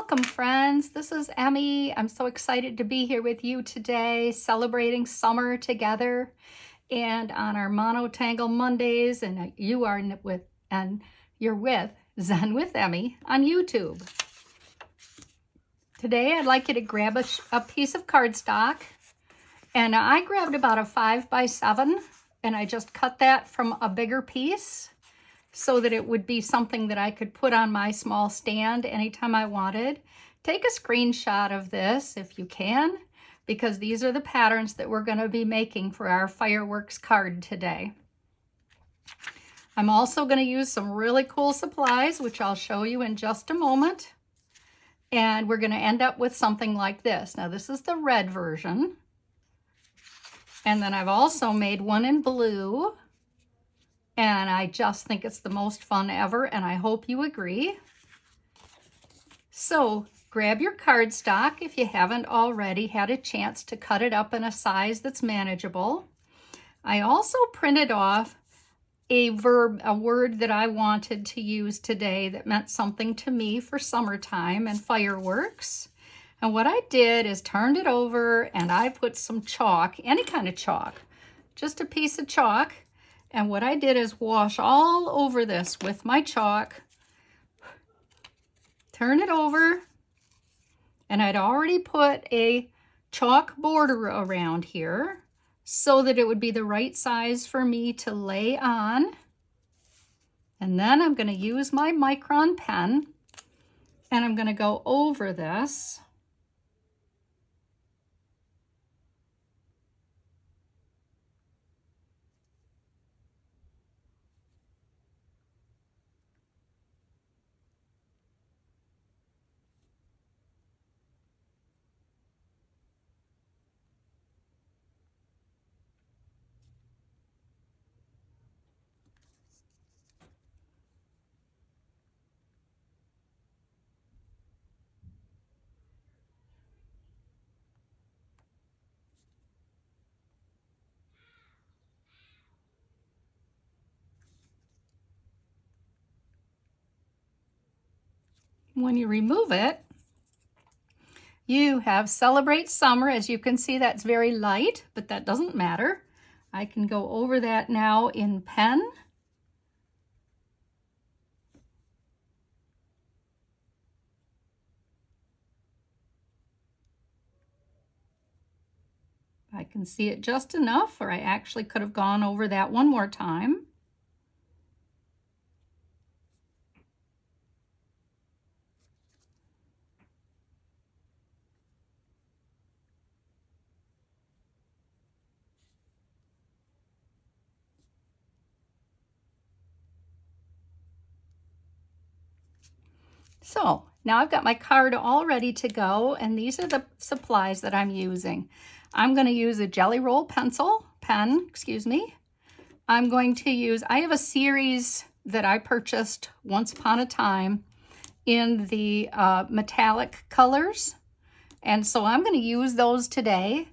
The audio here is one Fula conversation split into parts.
Welcome, friends. This is Emmy. I'm so excited to be here with you today, celebrating summer together and on our Monotangle Mondays. And you're with Zen with Emmy on YouTube. Today, I'd like you to grab a piece of cardstock, and I grabbed about a 5x7, and I just cut that from a bigger piece, so that it would be something that I could put on my small stand anytime I wanted. Take a screenshot of this if you can, because these are the patterns that we're going to be making for our fireworks card today. I'm also going to use some really cool supplies, which I'll show you in just a moment. And we're going to end up with something like this. Now, this is the red version. And then I've also made one in blue. And I just think it's the most fun ever, and I hope you agree. So grab your cardstock if you haven't already had a chance to cut it up in a size that's manageable. I also printed off a word that I wanted to use today that meant something to me for summertime and fireworks. And what I did is turned it over and I put some chalk, any kind of chalk, just a piece of chalk. And what I did is wash all over this with my chalk, turn it over, and I'd already put a chalk border around here so that it would be the right size for me to lay on. And then I'm going to use my micron pen, and I'm going to go over this. When you remove it, you have Celebrate Summer. As you can see, that's very light, but that doesn't matter. I can go over that now in pen. I can see it just enough, or I actually could have gone over that one more time. So now I've got my card all ready to go, and these are the supplies that I'm using. I'm going to use a Jelly Roll pen. I'm going to use, I have a series that I purchased once upon a time in the metallic colors, and so I'm going to use those today.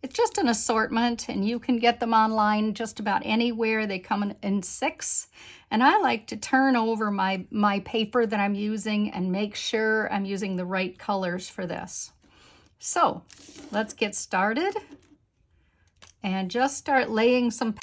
It's just an assortment, and you can get them online just about anywhere. They come in 6. And I like to turn over my paper that I'm using and make sure I'm using the right colors for this. So let's get started and just start laying some